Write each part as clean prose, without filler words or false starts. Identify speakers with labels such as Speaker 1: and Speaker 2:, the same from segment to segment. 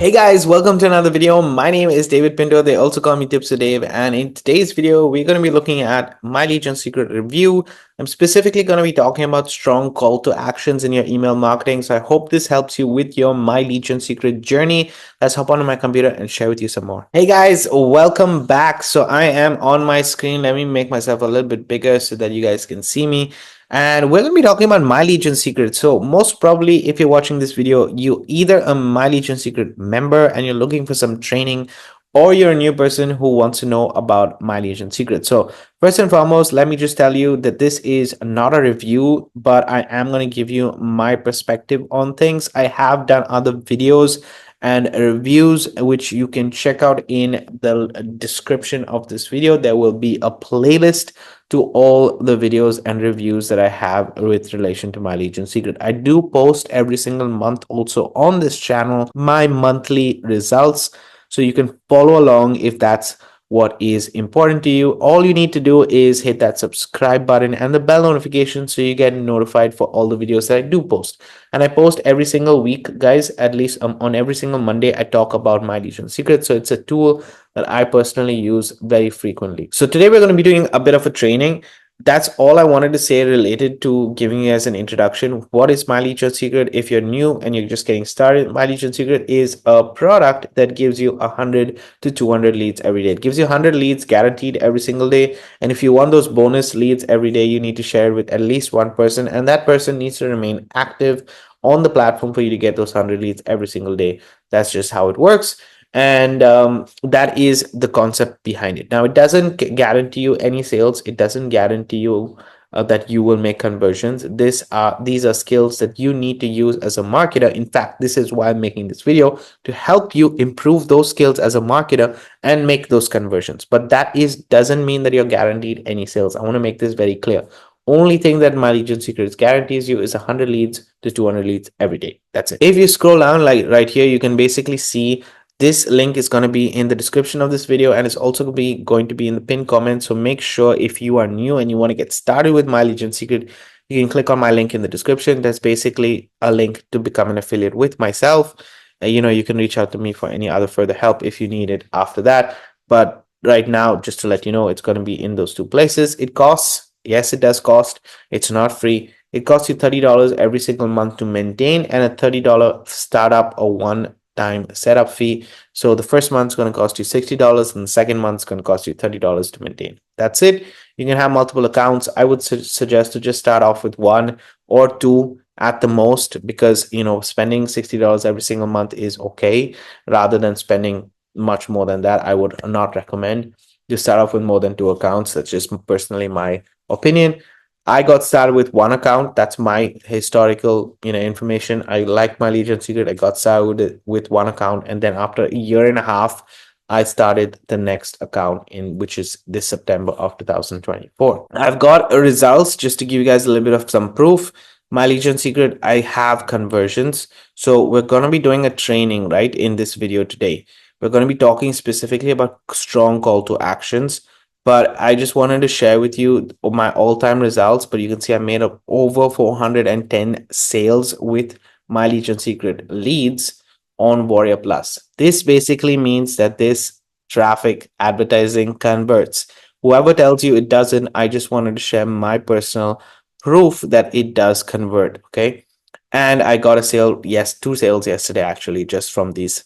Speaker 1: Hey guys, welcome to another video. My name is David Pinto. They also call me TipsWithDav. And in today's video, we're going to be looking at My Legion Secret Review. I'm specifically going to be talking about strong call to actions in your email marketing. So I hope this helps you with your My Legion Secret journey. Let's hop onto my computer and share with you some more. Hey guys, welcome back. So I am on my screen. Let me make myself a little bit bigger so that you guys can see me. And we're going to be talking about My Legion Secret. So most probably, if you're watching this video, you either a My Legion Secret member and you're looking for some training, or you're a new person who wants to know about My Legion Secret. So first and foremost, let me just tell you that this is not a review, but I am going to give you my perspective on things. I have done other videos and reviews which you can check out in the description of this video. There will be a playlist to all the videos and reviews that I have with relation to My Legion Secret. I do post every single month also on this channel my monthly results, so you can follow along if that's what is important to you. All you need to do is hit that subscribe button and the bell notification so you get notified for all the videos that I do post. And I post every single week, guys. At least on every single Monday, I talk about My Legion Secret. So it's a tool that I personally use very frequently. So today we're going to be doing a bit of a training. That's all I wanted to say related to giving you guys an introduction. What is My Legion Secret? If you're new and you're just getting started, My Legion Secret is a product that gives you 100 to 200 leads every day. It gives you 100 leads guaranteed every single day. And if you want those bonus leads every day, you need to share it with at least one person. And that person needs to remain active on the platform for you to get those 100 leads every single day. That's just how it works. And that is the concept behind it. Now, it doesn't guarantee you any sales. It doesn't guarantee you that you will make conversions. These are skills that you need to use as a marketer. In fact, this is why I'm making this video, to help you improve those skills as a marketer and make those conversions. But that doesn't mean that you're guaranteed any sales. I want to make this very clear. Only thing that My Legion Secrets guarantees you is 100 leads to 200 leads every day. That's it. If you scroll down, like right here, you can basically see this link is going to be in the description of this video, and it's also going to be in the pinned comment. So make sure, if you are new and you want to get started with My Legion Secret, you can click on my link in the description. That's basically a link to become an affiliate with myself. You can reach out to me for any other further help if you need it after that. But right now, just to let you know, it's going to be in those two places. It costs, yes, it does cost. It's not free. It costs you $30 every single month to maintain, and a $30 startup or one-time setup fee. So the first month's going to cost you $60 and the second month's going to cost you $30 to maintain. That's it. You can have multiple accounts. I would suggest to just start off with one or two at the most, because spending $60 every single month is okay, rather than spending much more than that. I would not recommend to start off with more than two accounts. That's just personally my opinion. I got started with one account. That's my historical, information. I like My Legion Secret. I got started with one account, and then after a year and a half, I started the next account which is this September of 2024. I've got results just to give you guys a little bit of some proof. My Legion Secret, I have conversions. So we're going to be doing a training right in this video today. We're going to be talking specifically about strong call to actions. But I just wanted to share with you my all-time results. But you can see I made up over 410 sales with My Legion Secret leads on Warrior Plus. This basically means that this traffic advertising converts. Whoever tells you it doesn't, I just wanted to share my personal proof that it does convert. Okay. And I got a sale, yes, 2 sales yesterday, actually, just from these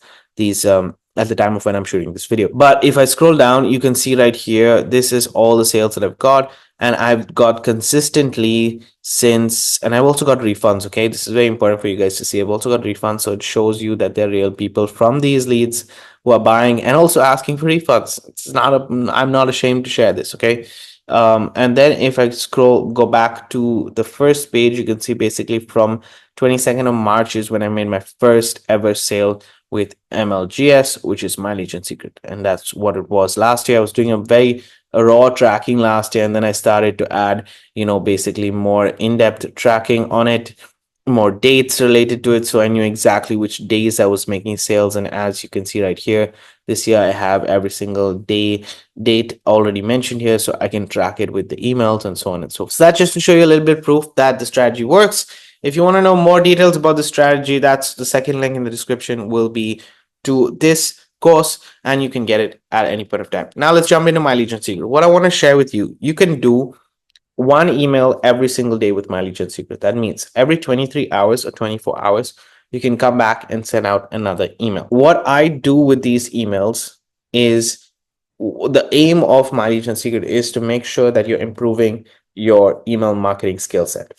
Speaker 1: at the time of when I'm shooting this video. But if I scroll down, you can see right here, this is all the sales that I've got, and I've got consistently since, and I've also got refunds. Okay, this is very important for you guys to see. I've also got refunds, so it shows you that they're real people from these leads who are buying and also asking for refunds. I'm not ashamed to share this. Okay. And then if I go back to the first page, you can see basically from 22nd of March is when I made my first ever sale with MLGS, which is My Legion Secret. And that's what it was last year. I was doing a raw tracking last year, and then I started to add, basically more in-depth tracking on it, more dates related to it. So I knew exactly which days I was making sales. And as you can see right here, this year I have every single date already mentioned here, so I can track it with the emails and so on and so forth. So that's just to show you a little bit proof that the strategy works. If you want to know more details about the strategy, that's the second link in the description will be to this course and you can get it at any point of time. Now let's jump into My Legion Secret. What I want to share with you, you can do one email every single day with My Legion Secret. That means every 23 hours or 24 hours, you can come back and send out another email. What I do with these emails is the aim of My Legion Secret is to make sure that you're improving your email marketing skill set.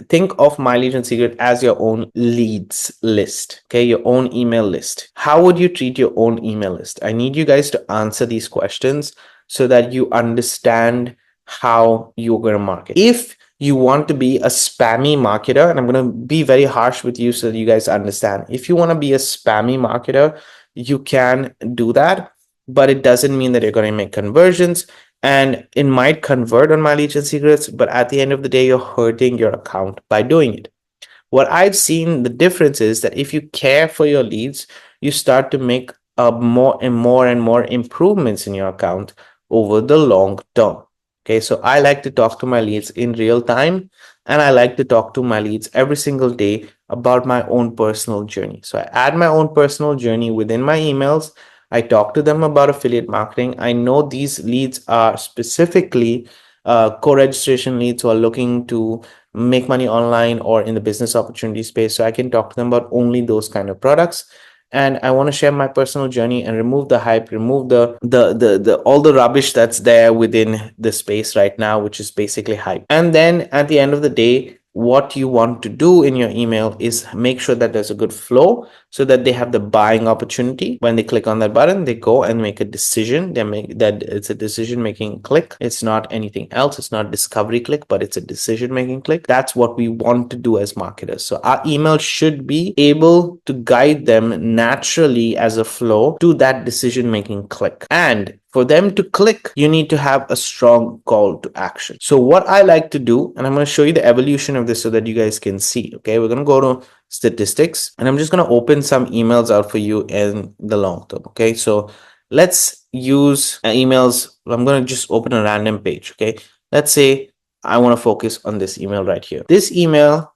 Speaker 1: Think of My Legion Secret as your own leads list, okay, your own email list. How would you treat your own email list? I need you guys to answer these questions so that you understand how you're going to market. If you want to be a spammy marketer, and I'm going to be very harsh with you so that you guys understand, if you want to be a spammy marketer, you can do that, but it doesn't mean that you're going to make conversions. And it might convert on My Legion Secrets, but at the end of the day, you're hurting your account by doing it. What I've seen the difference is that if you care for your leads, you start to make more and more improvements in your account over the long term. Okay, so I like to talk to my leads in real time, and I like to talk to my leads every single day about my own personal journey. So I add my own personal journey within my emails. I talk to them about affiliate marketing. I know these leads are specifically co-registration leads who are looking to make money online or in the business opportunity space. So I can talk to them about only those kind of products. And I want to share my personal journey and remove the hype, remove the all the rubbish that's there within the space right now, which is basically hype. And then at the end of the day, what you want to do in your email is make sure that there's a good flow so that they have the buying opportunity. When they click on that button, they go and make a decision. They make that it's a decision making click. It's not anything else. It's not discovery click, but it's a decision making click. That's what we want to do as marketers. So our email should be able to guide them naturally as a flow to that decision making click. And for them to click, you need to have a strong call to action. So what I like to do, and I'm going to show you the evolution of this so that you guys can see. Okay, we're going to go to statistics, and I'm just going to open some emails out for you in the long term. Okay, so let's use emails. I'm going to just open a random page. Okay, let's say I want to focus on this email right here. This email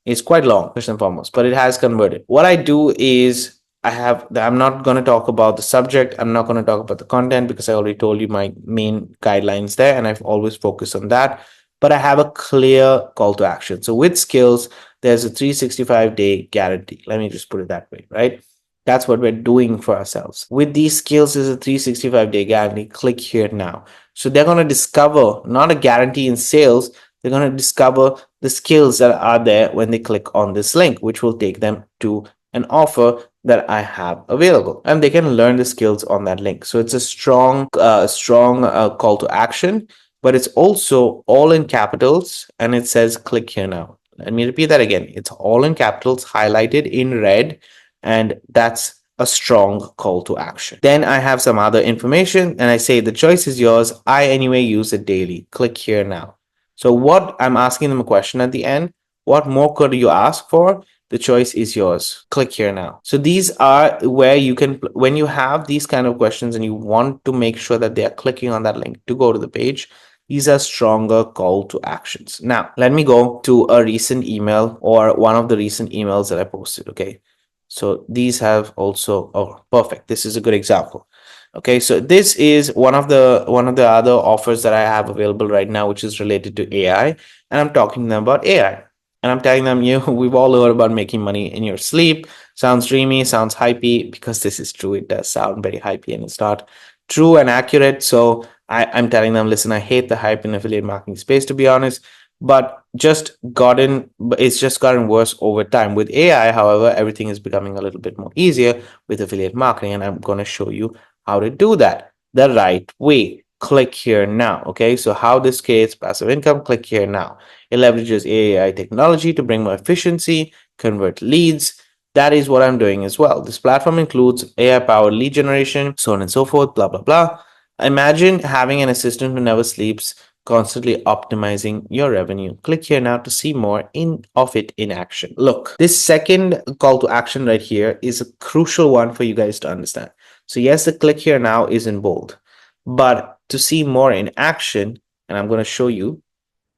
Speaker 1: is quite long, first and foremost, but it has converted. What I do is I'm not going to talk about the subject. I'm not going to talk about the content because I already told you my main guidelines there, and I've always focused on that. But I have a clear call to action. So with skills, there's a 365-day guarantee. Let me just put it that way, right? That's what we're doing for ourselves. With these skills, there's a 365-day guarantee. Click here now. So they're going to discover not a guarantee in sales. They're going to discover the skills that are there when they click on this link, which will take them to an offer that I have available, and they can learn the skills on that link. So it's a strong call to action, but it's also all in capitals, and it says click here now. Let me repeat that again. It's all in capitals, highlighted in red, and that's a strong call to action. Then I have some other information, and I say the choice is yours. I anyway use it daily. Click here now. So what I'm asking them a question at the end. What more could you ask for? The choice is yours. Click here now. So these are where you can, when you have these kind of questions and you want to make sure that they are clicking on that link to go to the page, these are stronger call to actions. Now, let me go to a recent email or one of the recent emails that I posted. Okay. So these have also, oh, perfect. This is a good example. Okay, so this is one of the other offers that I have available right now, which is related to AI, and I'm talking to them about AI. And I'm telling them, we've all heard about making money in your sleep. Sounds dreamy, sounds hypey, because this is true. It does sound very hypey and it's not true and accurate. So I'm telling them, listen, I hate the hype in affiliate marketing space, to be honest, but it's just gotten worse over time. With AI, however, everything is becoming a little bit more easier with affiliate marketing. And I'm going to show you how to do that the right way. Click here now. Okay, so how this creates passive income, click here now. It leverages AI technology to bring more efficiency, convert leads. That is what I'm doing as well. This platform includes AI-powered lead generation, so on and so forth, blah, blah, blah. Imagine having an assistant who never sleeps, constantly optimizing your revenue. Click here now to see more of it in action. Look, this second call to action right here is a crucial one for you guys to understand. So yes, the click here now is in bold, but to see more in action, and I'm going to show you,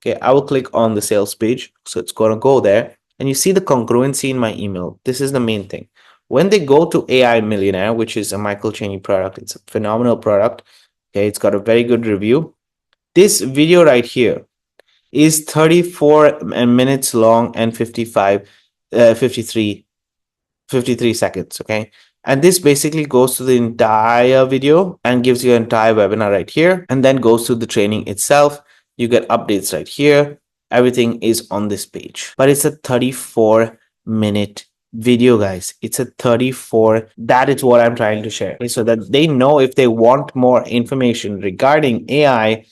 Speaker 1: okay, I will click on the sales page. So it's going to go there, and you see the congruency in my email. This is the main thing. When they go to AI Millionaire, which is a Michael Cheney product, it's a phenomenal product. Okay, it's got a very good review. This video right here is 34 minutes long and 53 seconds. Okay, and this basically goes to the entire video and gives you an entire webinar right here, and then goes to the training itself. You get updates right here. Everything is on this page, but it's a 34-minute video, guys. It's a 34. That is what I'm trying to share, so that they know if they want more information regarding AI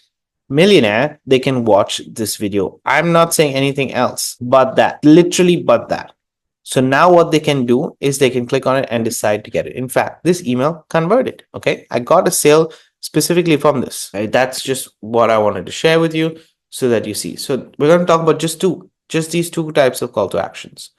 Speaker 1: Millionaire, they can watch this video. I'm not saying anything else but that, literally but that. So now what they can do is they can click on it and decide to get it. In fact, this email converted. Okay, I got a sale specifically from this. Right? That's just what I wanted to share with you so that you see. So we're going to talk about just these two types of call to actions.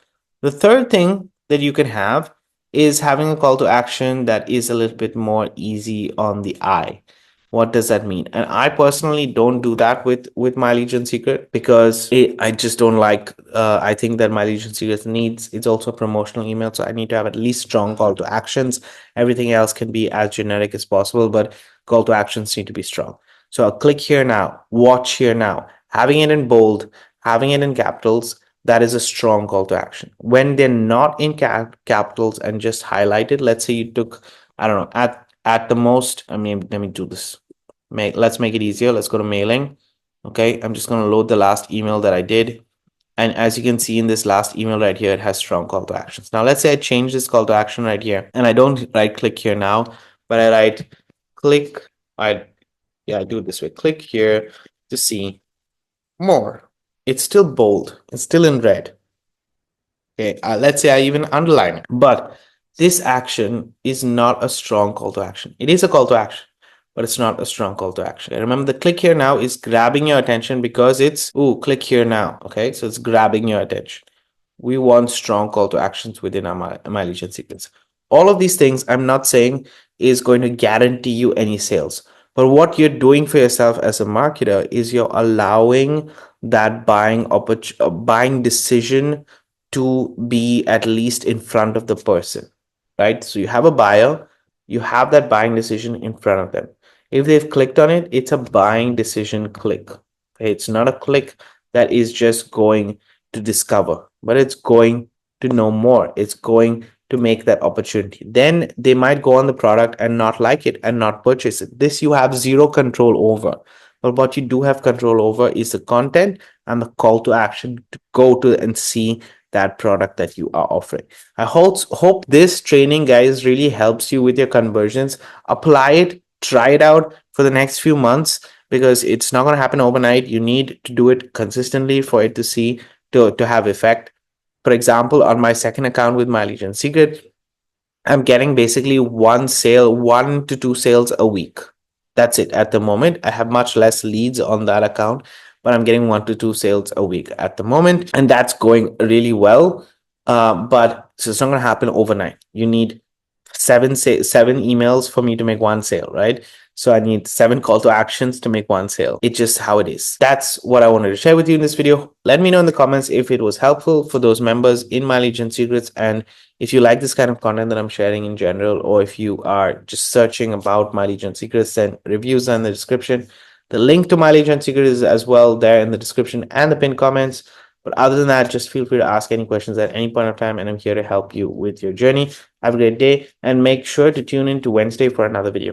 Speaker 1: The third thing that you can have is having a call to action that is a little bit more easy on the eye. What does that mean? And I personally don't do that with My Legion Secret because I just don't like. I think that My Legion Secret needs, it's also a promotional email, so I need to have at least strong call to actions. Everything else can be as generic as possible, but call to actions need to be strong. So I'll click here now, watch here now, having it in bold, having it in capitals. That is a strong call to action. When they're not in capitals and just highlighted, let's say you took, I don't know, at the most, I mean, let me do this. Let's make it easier. Let's go to mailing. Okay, I'm just going to load the last email that I did. And as you can see in this last email right here, it has strong call to actions. Now, let's say I change this call to action right here, and I don't right click here now, but I write click. I do it this way. Click here to see more. It's still bold. It's still in red. Okay, let's say I even underline it, but this action is not a strong call to action. It is a call to action, but it's not a strong call to action. And remember, the click here now is grabbing your attention because it's, ooh, click here now. Okay, so it's grabbing your attention. We want strong call to actions within our My Legion sequence. All of these things, I'm not saying is going to guarantee you any sales, but what you're doing for yourself as a marketer is you're allowing that buying decision to be at least in front of the person, right? So you have a buyer, you have that buying decision in front of them. If they've clicked on it, it's a buying decision click. Okay? It's not a click that is just going to discover, but it's going to know more. It's going to make that opportunity. Then they might go on the product and not like it and not purchase it. This you have zero control over. But what you do have control over is the content and the call to action to go to and see that product that you are offering. I hope this training, guys, really helps you with your conversions. Apply it, try it out for the next few months because it's not going to happen overnight. You need to do it consistently for it to have effect. For example, on my second account with My Legion Secret, I'm getting basically one to two sales a week. That's it at the moment. I have much less leads on that account, but I'm getting 1 to 2 sales a week at the moment, and that's going really well. But so it's not going to happen overnight. You need seven emails for me to make one sale, right? So I need 7 call to actions to make one sale. It's just how it is. That's what I wanted to share with you in this video. Let me know in the comments if it was helpful for those members in My Legion Secrets, and if you like this kind of content that I'm sharing in general, or if you are just searching about My Legion Secrets, then reviews are in the description. The link to My Legion Secret is as well there in the description and the pinned comments. But other than that, just feel free to ask any questions at any point of time, and I'm here to help you with your journey. Have a great day, and make sure to tune in to Wednesday for another video.